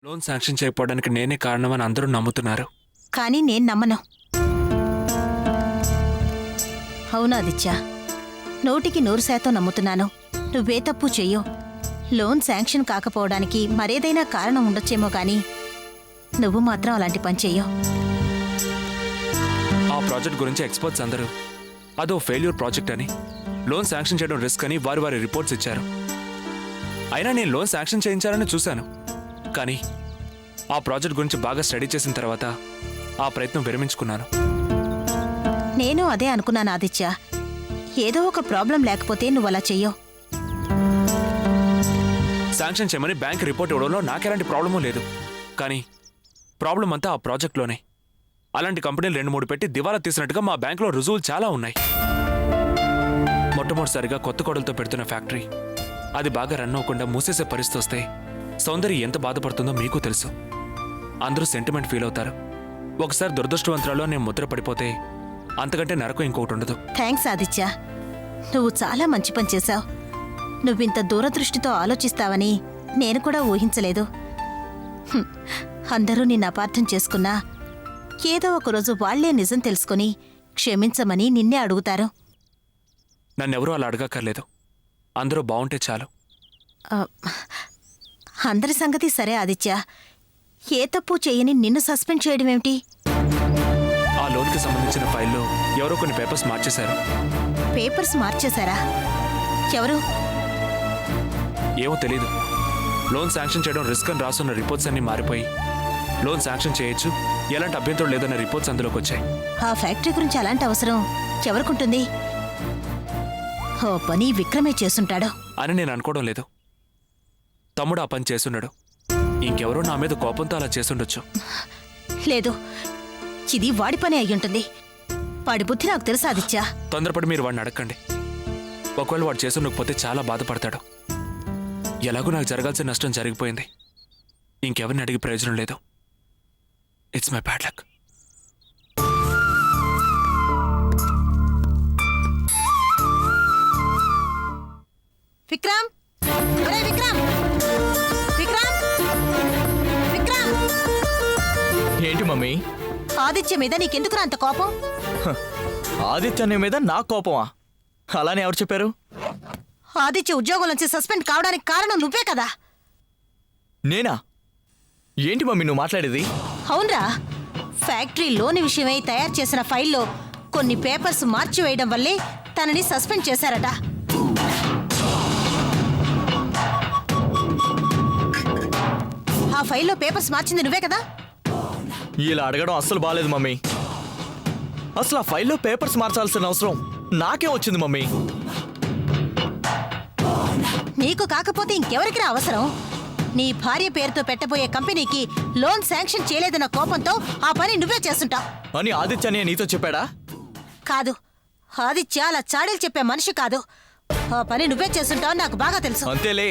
Loan sanction చేయకపోవడానికి నేనే కారణమని అందరూ నమ్ముతున్నారు. కానీ నేను నమ్మను. అవునా ఆదిత్య, 100% నమ్ముతున్నాను. నువ్వే తప్పు చెయ్యో. లోన్ శాంక్షన్ కాకపోవడానికి మరేదైనా కారణం ఉండొచ్చేమో కానీ నువ్వు మాత్రం అలాంటి పని చెయ్యో. ఆ ప్రాజెక్ట్ గురించి ఎక్స్పర్ట్స్ అందరూ అదో ఫెయిల్యూర్ ప్రాజెక్ట్ అని, లోన్ శాంక్షన్ చేయడం రిస్క్ అని వారి రిపోర్ట్స్ ఇచ్చారు. అయినా నేను లోన్ శాంక్షన్ చేయించాలని చూశాను. కానీ ఆ ప్రాజెక్ట్ గురించి బాగా స్టడీ చేసిన తర్వాత ఆ ప్రయత్నం విరమించుకున్నాను. నేను అదే అనుకున్నాను ఆదిత్య. ఏదో ఒక ప్రాబ్లం లేకపోతే నువ్వు అలా చెయ్యో. శాంక్షన్ చేయమని బ్యాంక్ రిపోర్ట్ ఇవ్వడంలో నాకెలాంటి ప్రాబ్లమూ లేదు. కానీ ప్రాబ్లం అంతా ఆ ప్రాజెక్ట్లోనే. అలాంటి కంపెనీలు 2-3 పెట్టి దివాలా తీసినట్టుగా మా బ్యాంకులో రుజువులు చాలా ఉన్నాయి. మొట్టమొదటిసారిగా కొత్త కోడలతో పెడుతున్న ఫ్యాక్టరీ, అది బాగా రన్ అవ్వకుండా మూసేసే పరిస్థితి వస్తే సౌందర్య ఎంత బాధపడుతుందో మీకు తెలుసు. అందరూ సెంటిమెంట్ ఫీల్ అవుతారు. ఒకసారి దురదృష్టవంతురాలో నేను ముద్ర పడిపోతే అంతకంటే నరకం ఇంకొకటి ఉండదు. థ్యాంక్స్ ఆదిత్య, నువ్వు చాలా మంచి పని చేశావు. నువ్వింత దూరదృష్టితో ఆలోచిస్తావని నేను కూడా ఊహించలేదు. అందరూ నిన్ను అపార్థం చేసుకున్నా ఏదో ఒకరోజు వాళ్లే నిజం తెలుసుకుని క్షమించమని నిన్నే అడుగుతారు. నన్నెవరూ అలా అడగక్కర్లేదు. అందరూ బాగుంటే చాలు. అందరి సంగతి సరే ఆదిత్య, ఏ తప్పు చేయని నిన్ను సస్పెండ్ చేయడం ఏమిటి? ఆ లోన్కి సంబంధించిన ఫైల్లో ఎవరో కొన్ని పేపర్స్ మార్చేశారు. పేపర్స్ మార్చేశారా? ఎవరు? ఏమో తెలీదు. లోన్ శాంక్షన్ చేయడం రిస్క్ అని రాసున్న రిపోర్ట్స్ అన్ని మారిపోయి లోన్ శాంక్షన్ చేయొచ్చు, ఎలాంటి అభ్యంతరం లేదన్న రిపోర్ట్స్ అందులోకి వచ్చాయి. ఆ ఫ్యాక్టరీ గురించి అలాంటి అవసరం ఎవరికుంటుంది? ఓ పని విక్రమే చేసుంటాడు అని నేను అనుకోవడం లేదు. తమ్ముడు ఆ పని చేసున్నాడు. ఇంకెవరో నా మీద కోపంతో అలా చేసుండొచ్చు. లేదు, ఇది వాడి పని అయ్యుంటుంది. వాడి బుద్ధి నాకు తెలుసు ఆదిత్య. తొందరపడి మీరు వాడిని అడగండి. ఒకవేళ వాడు చేసుండకపోతే చాలా బాధపడతాడు. ఎలాగో నాకు జరగాల్సిన నష్టం జరిగిపోయింది. ఇంకెవరిని అడిగి ప్రయోజనం లేదు. It's my bad luck. Vikram, ఒరేయ్ విక్రమ్, విక్రమ్, విక్రమ్. ఏంటి మమ్మీ? ఆదిత్య మీద నీకెందుకురా అంత కోపం? ఆదిత్య నీ మీద నా కోపమా? అలానే ఎవరు చెప్పారు? ఆదిత్య ఉద్యోగం నుంచి సస్పెండ్ కావడానికి కారణం నువ్వే కదా. నేనా? ఏంటి మమ్మీ నువ్వు మాట్లాడేది? అవునరా, ఫ్యాక్టరీ లోని విషయమై తయారు చేసిన ఫైల్లో కొన్ని పేపర్స్ మార్చివేయడం వల్లే తనని సస్పెండ్ చేశారట. ఆ ఫైల్లో పేపర్స్ మార్చింది నువ్వే కదా? ఇలా అడగడం అస్సలు బాలేదు మమ్మీ. అసలు ఆ ఫైల్లో పేపర్స్ మార్చాల్సిన అవసరం నాకే వచ్చింది మమ్మీ. నీకు కాకపోతే ఇంకెవరికి అవసరం? నీ భార్య పేరుతో పెట్టబోయే కంపెనీకి లోన్ శాంక్షన్ చేయలేదన్న కోపంతో ఆ పని నువ్వే చేస్తుంటావు అని ఆదిత్యనే నీతో చెప్పాడా? కాదు, ఆదిత్య అలా చాడీలు చెప్పే మనిషి కాదు. ఆ పని నువ్వే చేస్తుంటావు నాకు బాగా తెలుసు. అంతేలే,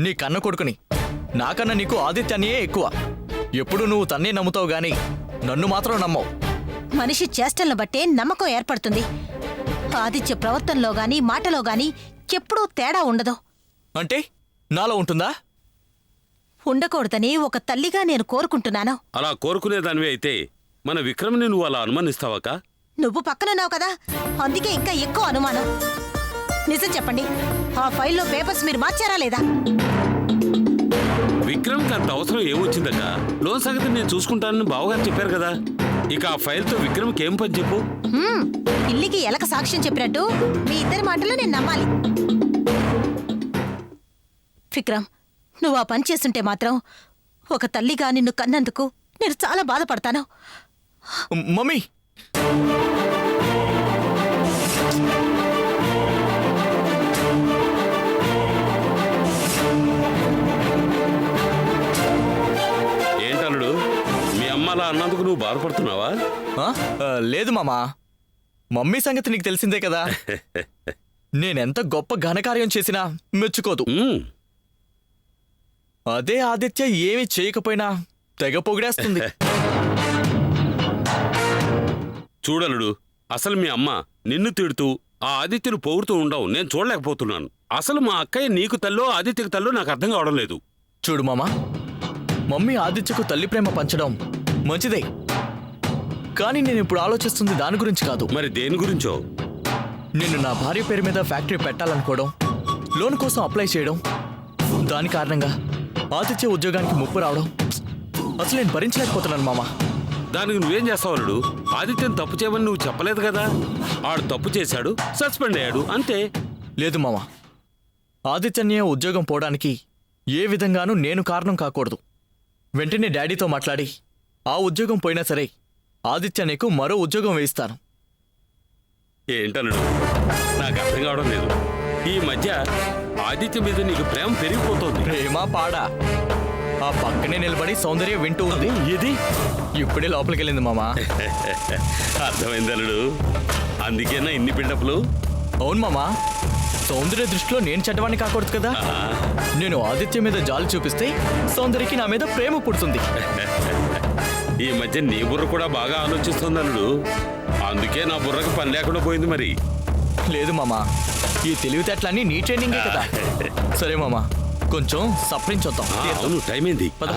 నీ కన్న కొడుకుని. నాకన్నా నీకు ఆదిత్యనే ఎక్కువ. ఎప్పుడు నువ్వు తన్నే నమ్ముతావు గాని నన్ను మాత్రం నమ్మవు. మనిషి చేష్టలను బట్టే నమ్మకం ఏర్పడుతుంది. ఆదిత్య ప్రవర్తనలో గాని మాటలో గాని ఎప్పుడూ తేడా ఉండదు. అంటే నాలో ఉంటుందా? ఉండకూడదని ఒక తల్లిగా నేను కోరుకుంటున్నాను. అలా కోరుకునేదానివి అయితే మన విక్రమ్ని నువ్వు అలా అనుమానిస్తావాక? నువ్వు పక్కనున్నావు కదా, అందుకే ఇంకా ఎక్కువ అనుమానం. నిజం చెప్పండి, ఆ ఫైల్లో పేపర్స్ మీరు మార్చారా లేదా? విక్రమ్కి అంత అవసరం ఏమొచ్చిందక్క? లోన్ సంగతి నేను చూసుకుంటానని బావగారు చెప్పారు కదా. ఇక ఆ ఫైల్తో విక్రమ్కి ఏం పని చెప్పు? పిల్లికి ఎలక సాక్ష్యం చెప్పినట్టు మీ ఇద్దరి మాటలు నేను నమ్మాలి. విక్రమ్, నువ్వు ఆ పని చేస్తుంటే మాత్రం ఒక తల్లిగా నిన్ను కన్నందుకు నేను చాలా బాధపడతాను. మమ్మీ, ఏంటల్లుడు, మీ అమ్మ అలా అన్నందుకు నువ్వు బాధపడుతున్నావా? లేదు మామా. మమ్మీ సంగతి నీకు తెలిసిందే కదా. నేనెంత గొప్ప ఘనకార్యం చేసినా మెచ్చుకోదు. అదే ఆదిత్య ఏమీ చేయకపోయినా తెగ పొగిడేస్తుంది. చూడలుడు, అసలు మీ అమ్మ నిన్ను తిడుతూ ఆ ఆదిత్యను పొగుడుతూ ఉండవు నేను చూడలేకపోతున్నాను. అసలు మా అక్కయ్య నీకు తల్లో ఆదిత్యకు తల్లో నాకు అర్థం కావడం లేదు. చూడు మామా, మమ్మీ ఆదిత్యకు తల్లి ప్రేమ పంచడం మంచిదే, కానీ నేను ఇప్పుడు ఆలోచిస్తుంది దాని గురించి కాదు. మరి దేని గురించో? నేను నా భార్య పేరు మీద ఫ్యాక్టరీ పెట్టాలనుకోవడం, లోన్ కోసం అప్లై చేయడం, దాని కారణంగా ఆదిత్య ఉద్యోగానికి ముప్పు రావడం అసలు నేను భరించలేకపోతున్నాను మామ. దానికి నువ్వేం చేస్తావు అల్లుడు? ఆదిత్యను తప్పు చేయమని నువ్వు చెప్పలేదు కదా. ఆడు తప్పు చేశాడు, సస్పెండ్ అయ్యాడు, అంతే. లేదు మామ, ఆదిత్యన్య ఉద్యోగం పోవడానికి ఏ విధంగానూ నేను కారణం కాకూడదు. వెంటనే డాడీతో మాట్లాడి ఆ ఉద్యోగం పోయినా సరే ఆదిత్యన్యకు మరో ఉద్యోగం వేయిస్తాను. ఏంటల్లుడు, నాకు అర్థం కావడం లేదు. ఈ మధ్య ఆదిత్య మీద నీకు ప్రేమ పెరిగిపోతుంది. ప్రేమ పాడా ఆ పక్కనే నిలబడి సౌందర్య వింటూ ఉంది. ఇది ఇప్పుడే లోపలికి వెళ్ళింది మామ. అర్థమైంది అల్లుడు, అందుకేనా ఇన్ని బిల్డప్లు? అవును మామ, సౌందర్య దృష్టిలో నేను చెడ్డవాణ్ణి కాకూడదు కదా. నేను ఆదిత్య మీద జాలి చూపిస్తే సౌందర్యకి నా మీద ప్రేమ పుడుతుంది. ఈ మధ్య నీ బుర్ర కూడా బాగా ఆలోచిస్తుంది అల్లుడు, అందుకే నా బుర్రకు పని లేకుండా పోయింది. మరి లేదు మామ, ఈ తెలివితేటలన్నీ నీ ట్రైనింగే కదా. సరే మామ, కొంచెం సఫరించొద్దాం. అవును, టైం ఏంది? పద.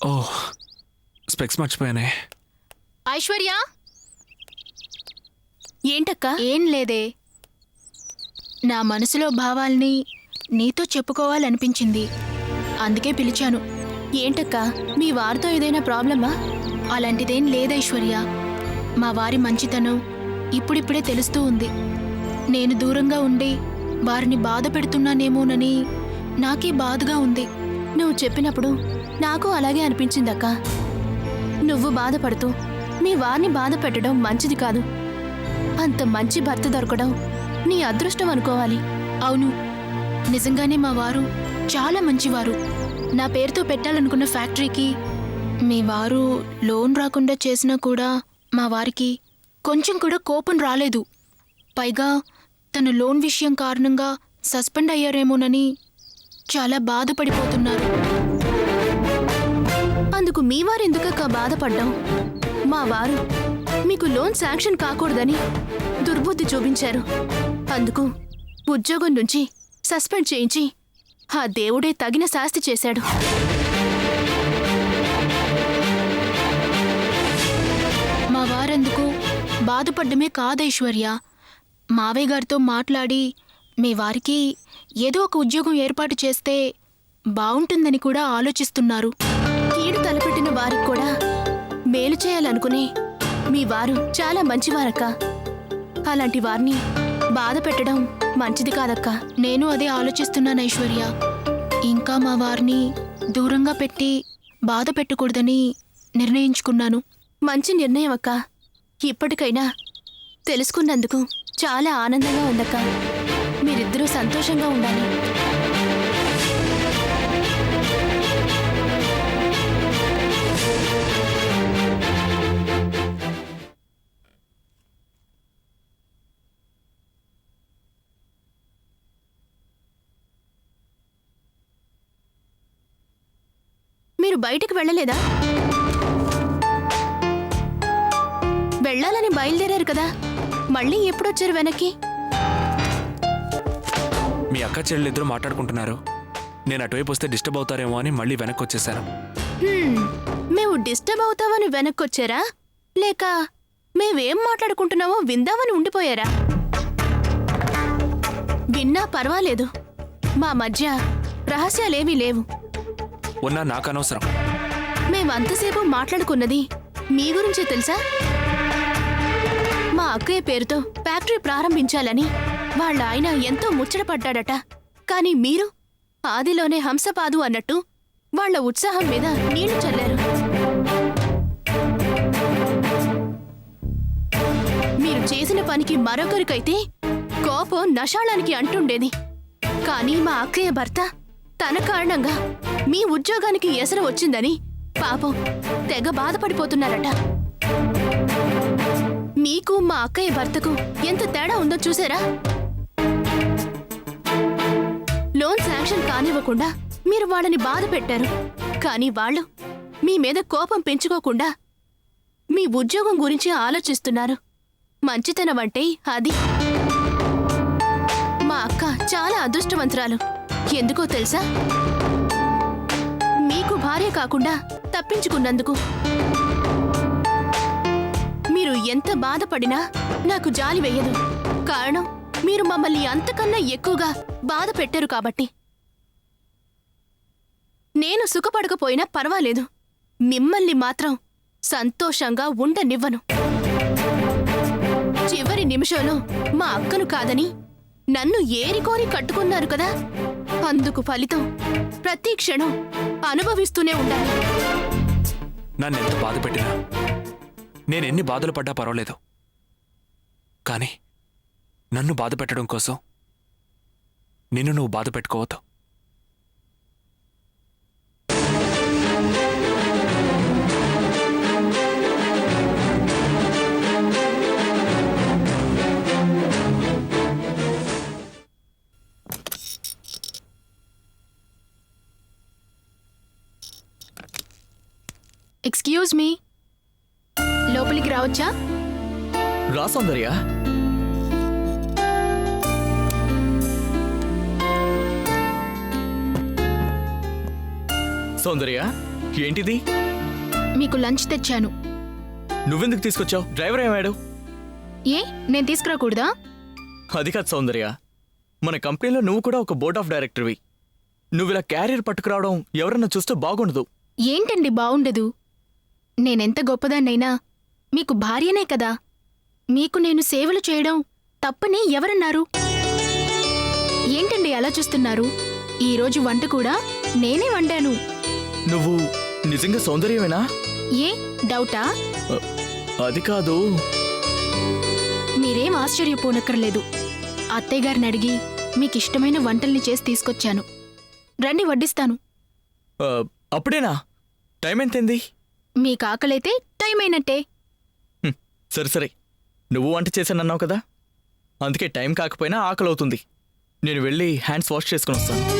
ఓ, స్పెక్స్ మర్చిపోయానే. ఐశ్వర్య, ఏంటక్క? ఏం లేదే, నా మనసులో భావాల్ని నీతో చెప్పుకోవాలనిపించింది, అందుకే పిలిచాను. ఏంటక్క, మీ వారితో ఏదైనా ప్రాబ్లమా? అలాంటిదేం లేదైశ్వర్య, మా వారి మంచితనం ఇప్పుడిప్పుడే తెలుస్తూ ఉంది. నేను దూరంగా ఉండి వారిని బాధ పెడుతున్నానేమోనని నాకే బాధగా ఉంది. నువ్వు చెప్పినప్పుడు నాకు అలాగే అనిపించిందక్క. నువ్వు బాధపడుతూ మీ వారిని బాధ పెట్టడం మంచిది కాదు. అంత మంచి భర్త దొరకడం నీ అదృష్టం అనుకోవాలి. అవును, నిజంగానే మా వారు చాలా మంచివారు. నా పేరుతో పెట్టాలనుకున్న ఫ్యాక్టరీకి మీ వారు లోన్ రాకుండా చేసినా కూడా మా వారికి కొంచెం కూడా కోపం రాలేదు. పైగా తన లోన్ విషయం కారణంగా సస్పెండ్ అయ్యారేమోనని చాలా బాధపడిపోతున్నారు. అందుకు మీ వారు ఎందుకక్క బాధపడ్డాం? మా వారు మీకు లోన్ శాంక్షన్ కాకూడదని దుర్బుద్ధి చూపించారు. అందుకు ఉద్యోగం నుంచి సస్పెండ్ చేయించి ఆ దేవుడే తగిన శాస్తి చేశాడు. మా వారెందుకు బాధపడ్డమే కాదైశ్వర్య, మావయ్య గారితో మాట్లాడి మీ వారికి ఏదో ఒక ఉద్యోగం ఏర్పాటు చేస్తే బావుంటుందని కూడా ఆలోచిస్తున్నారు. కీడు తలపెట్టిన వారికి కూడా మేలు చేయాలనుకునే మీ వారు చాలా మంచివారక్క. అలాంటి వారిని బాధ పెట్టడం మంచిది కాదక్క. నేను అదే ఆలోచిస్తున్నాను ఐశ్వర్య. ఇంకా మా వారిని దూరంగా పెట్టి బాధ పెట్టకూడదని నిర్ణయించుకున్నాను. మంచి నిర్ణయం అక్క. ఇప్పటికైనా తెలుసుకున్నందుకు చాలా ఆనందంగా ఉందక్క. మీరిద్దరూ సంతోషంగా ఉండాలి. మీరు బయటికి వెళ్ళలేదా? వెళ్ళాలని బయలుదేరారు కదా, మళ్ళీ ఎప్పుడొచ్చారు వెనక్కి? మీ అక్క చెల్లెలిద్దరూ మాట్లాడుకుంటున్నారు. నేను అటువైపు వస్తే డిస్టర్బ్ అవుతారేమో అని మళ్ళీ వెనక్కి వచ్చేసాను. మేము డిస్టర్బ్ అవుతామని వెనక్కొచ్చారా, లేక మేమేం మాట్లాడుకుంటున్నామో విందామని ఉండిపోయారా? విన్నా పర్వాలేదు, మా మధ్య రహస్యాలేమీ లేవు. ఉన్నా నాకు అనవసరం. మేమంతసేపు మాట్లాడుకున్నది మీ గురించే తెలుసా? మా అక్కయ్య పేరుతో ఫ్యాక్టరీ ప్రారంభించాలని వాళ్ళ ఆయన ఎంతో ముచ్చటపడ్డాడట. కానీ మీరు ఆదిలోనే హంసపాదు అన్నట్టు వాళ్ళ ఉత్సాహం మీద నీళ్లు చల్లారు. మీరు చేసిన పనికి మరొకరికైతే కోపం నషాళానికి అంటుండేది. కానీ మా అక్కయ్య భర్త తన కారణంగా మీ ఉద్యోగానికి ఎసరు వచ్చిందని పాపం తెగ బాధపడిపోతున్నారట. మీకు మా అక్కయ్య భర్తకు ఎంత తేడా ఉందో చూసారా? లోన్ శాంక్షన్ కానివ్వకుండా మీరు వాళ్ళని బాధ పెట్టారు. కానీ వాళ్ళు మీ మీద కోపం పెంచుకోకుండా మీ ఉద్యోగం గురించి ఆలోచిస్తున్నారు. మంచితనం అంటే అది. మా అక్క చాలా అదృష్టవంతురాలు. ఎందుకో తెలుసా? మీకు భార్య కాకుండా తప్పించుకున్నందుకు. మీరు ఎంత బాధపడినా నాకు జాలి వెయ్యదు. కారణం మీరు మమ్మల్ని అంతకన్నా ఎక్కువగా బాధ పెట్టారు కాబట్టి. నేను సుఖపడకపోయినా పర్వాలేదు, మిమ్మల్ని మాత్రం సంతోషంగా ఉండనివ్వను. చివరి నిమిషంలో మా అక్కను కాదని నన్ను ఏరికోరి కట్టుకున్నారు కదా, అందుకు ఫలితం ప్రతి క్షణం అనుభవిస్తూనే ఉండాలి. నన్నెంత బాధ పెట్టినా, నేనెన్ని బాధలు పడ్డా పర్వాలేదు, కానీ నన్ను బాధ పెట్టడం కోసం నిన్ను నువ్వు బాధ పెట్టుకోవద్దు. ఎక్స్క్యూజ్ మీ, లోపలికి రావచ్చా? రా సౌందర్య. సౌందర్య, ఏంటిది? మీకు లంచ్ తెచ్చాను. నువ్వెందుకు తీసుకొచ్చావు? డ్రైవర్ ఏమాడు? ఏ, నేను తీసుకురాకూడదా? అది కాదు సౌందర్య, మన కంపెనీలో నువ్వు కూడా ఒక బోర్డ్ ఆఫ్ డైరెక్టర్వి. నువ్వు ఇలా క్యారియర్ పట్టుకురావడం ఎవరన్నా చూస్తే బాగుండదు. ఏంటండి బావుండదు? నేనెంత గొప్పదాన్నైనా మీకు భార్యనే కదా. మీకు నేను సేవలు చేయడం తప్పని ఎవరన్నారు? ఏంటండి అలా చూస్తున్నారు? ఈరోజు వంట కూడా నేనే వండాను. నువ్వు నిజంగా సౌందర్యమేనా? ఏ డౌటా? అది కాదు. మీరేం ఆశ్చర్యపోనక్కర్లేదు. అత్తయ్యగారిని అడిగి మీకిష్టమైన వంటల్ని చేసి తీసుకొచ్చాను. రండి, వడ్డిస్తాను. అప్పుడేనా? టైం ఎంతైంది? మీకు ఆకలైతే టైం అయినట్టే. సరే సరే, నువ్వు వంట చేశానన్నావు కదా, అందుకే టైం కాకపోయినా ఆకలి అవుతుంది. నేను వెళ్ళి హ్యాండ్స్ వాష్ చేసుకుని వస్తాను.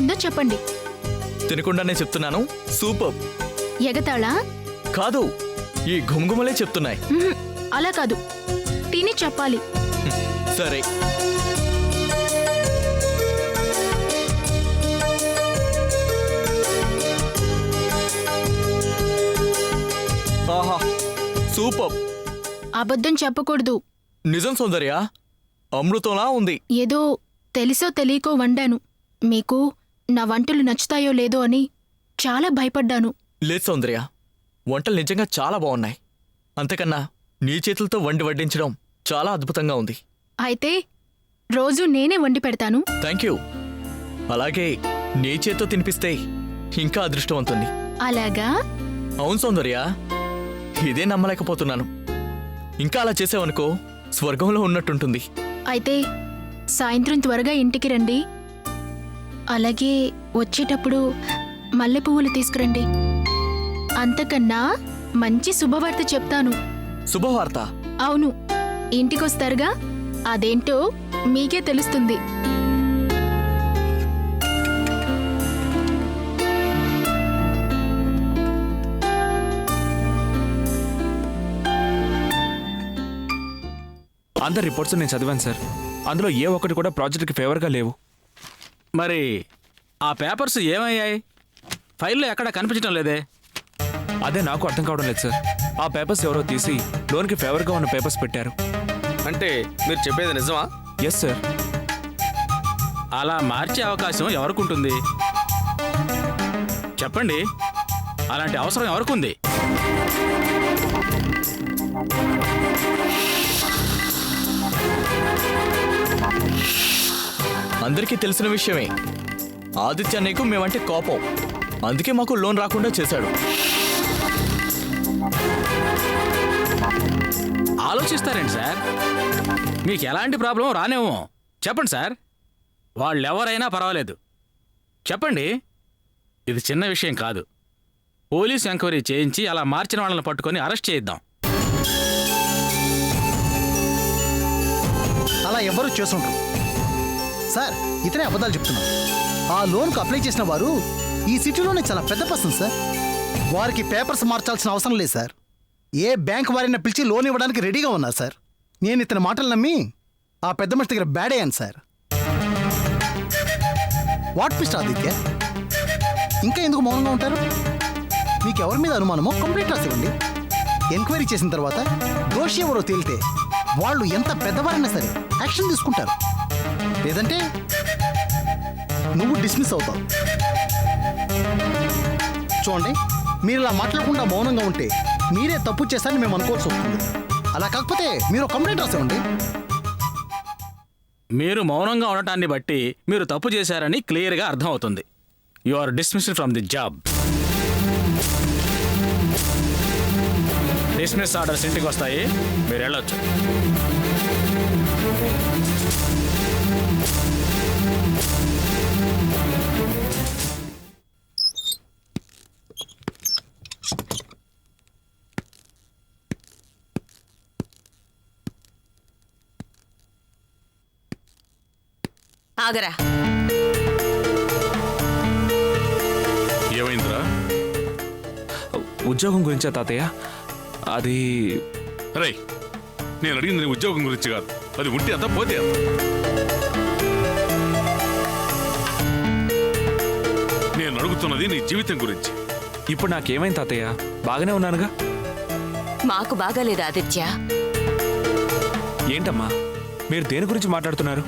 ఉందో చెప్పండి. తినకుండానే చెప్తున్నాను, సూపర్. ఎగతాళా? కాదు, ఈ ఘుమఘుమలే చెప్తున్నాయి. అలా కాదు, తిని చెప్పాలి. సరే. ఆహా, సూపర్. అబద్ధం చెప్పకూడదు. నిజం సౌందర్య, అమృతంలా ఉంది. ఏదో తెలిసో తెలియకో వండాను. మీకు నా వంటలు నచ్చుతాయో లేదో అని చాలా భయపడ్డాను. లేదు సౌందర్య, వంటలు నిజంగా చాలా బాగున్నాయి. అంతకన్నా నీ చేతులతో వండి వడ్డించడం చాలా అద్భుతంగా ఉంది. అయితే రోజూ నేనే వండి పెడతాను. Thank you. అలాగే నీ చేత్తో తినిపిస్తే ఇంకా అదృష్టవంతుంది. అలాగా? అవును సౌందర్య, ఇదే నమ్మలేకపోతున్నాను. ఇంకా అలా చేసావనుకో స్వర్గంలో ఉన్నట్టుంటుంది. అయితే సాయంత్రం త్వరగా ఇంటికి రండి. అలాగే వచ్చేటప్పుడు మల్లెపువ్వులు తీసుకురండి. అంతకన్నా మంచి శుభవార్త చెప్తాను. శుభవార్త? అవును, ఇంటికొస్తారుగా, అదేంటో మీకే తెలుస్తుంది. అందరి రిపోర్ట్స్ నేను చదివాను సార్. అందులో ఏ ఒక్కటి కూడా ప్రాజెక్ట్కి ఫేవర్గా లేవు. మరి ఆ పేపర్స్ ఏమయ్యాయి? ఫైల్లో ఎక్కడ కనిపించడం లేదే. అదే నాకు అర్థం కావడం లేదు సార్. ఆ పేపర్స్ ఎవరో తీసి లోన్కి ఫేవర్గా ఉన్న పేపర్స్ పెట్టారు. అంటే మీరు చెప్పేది నిజమా? Yes sir. అలా మార్చే అవకాశం ఎవరికుంటుంది చెప్పండి. అలాంటి అవసరం ఎవరికుంది? అందరికీ తెలిసిన విషయమే. ఆదిత్య నీకు మేమంటే కోపం, అందుకే మాకు లోన్ రాకుండా చేశాడు. ఆలోచిస్తారేంటి సార్? మీకు ఎలాంటి ప్రాబ్లం రానేమో. చెప్పండి సార్, వాళ్ళెవరైనా పర్వాలేదు, చెప్పండి. ఇది చిన్న విషయం కాదు. పోలీస్ ఎంక్వైరీ చేయించి అలా మార్చిన వాళ్ళని పట్టుకొని అరెస్ట్ చేయిద్దాం. అలా ఎవరు చేసుంటారు సార్. ఇతనే అబద్ధాలు చెప్తున్నారు. ఆ లోన్కు అప్లై చేసిన వారు ఈ సిటీలోనే చాలా పెద్ద పర్సన్ సార్. వారికి పేపర్స్ మార్చాల్సిన అవసరం లేదు సార్. ఏ బ్యాంక్ వారిని పిలిచి లోన్ ఇవ్వడానికి రెడీగా ఉన్నారు సార్. నేను ఇతని మాటలు నమ్మి ఆ పెద్ద మనిషి దగ్గర బ్యాడ్ అయ్యాను సార్. వాట్ పిస్ట్ ఆదిత్య, ఇంకా ఎందుకు మౌనంగా ఉంటారు? మీకు ఎవరి మీద అనుమానమో కంప్లైంట్ రాసివ్వండి. ఎంక్వైరీ చేసిన తర్వాత దోషి ఎవరో తేలితే వాళ్ళు ఎంత పెద్దవారైనా సరే యాక్షన్ తీసుకుంటారు. లేదంటే నువ్వు డిస్మిస్ అవుతావు. చూడండి, మీరు ఇలా మాట్లాడకుండా మౌనంగా ఉంటే మీరే తప్పు చేస్తారని మేము అనుకోవాల్సి వస్తుంది. అలా కాకపోతే మీరు కంప్లైంట్ రాసివ్వండి. మీరు మౌనంగా ఉండటాన్ని బట్టి మీరు తప్పు చేశారని క్లియర్గా అర్థమవుతుంది. You are dismissed from the job. Dismiss orders ఇంటికి వస్తాయి, మీరు వెళ్ళొచ్చు. ఆగరా. ఏమైందిరా? ఉద్యోగం గురించా తాతయ్య? అది రేయ్, నేను అడిగింది నీ ఉద్యోగం గురించి కాదు. అది ఉంటే అంతా పోతే అంత. నేను అడుగుతున్నది నీ జీవితం గురించి. ఇప్పుడు నాకేమైంది తాతయ్య? బాగానే ఉన్నానుగా. మాకు బాగాలేదు ఆదిత్య. ఏంటమ్మా, మీరు దేని గురించి మాట్లాడుతున్నారు?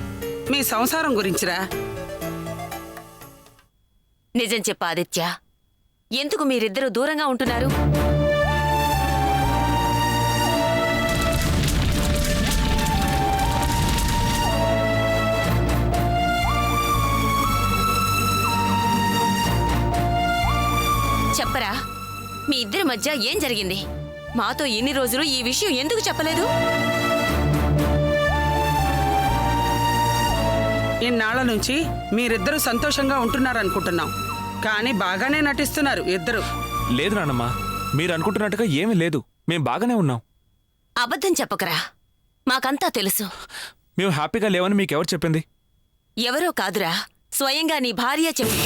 మీ సంసారం గురించిరా. నిజం చెప్పు ఆదిత్య, ఎందుకు మీరిద్దరూ దూరంగా ఉంటున్నారు? చెప్పరా, మీ ఇద్దరి మధ్య ఏం జరిగింది? మాతో ఇన్ని రోజులు ఈ విషయం ఎందుకు చెప్పలేదు? ఇన్నాళ్ల నుంచి మీరిద్దరూ సంతోషంగా ఉంటున్నారనుకుంటున్నాం, కానీ బాగానే నటిస్తున్నారు ఇద్దరు. లేదు నాన్నమ్మ, మీరు అనుకుంటున్నట్టుగా ఏమీ లేదు. మేం బాగానే ఉన్నాం. అబద్ధం చెప్పకరా, మాకంతా తెలుసు. మేము హ్యాపీగా లేవని మీకెవరు చెప్పింది? ఎవరో కాదురా, స్వయంగా నీ భార్య చెప్పు.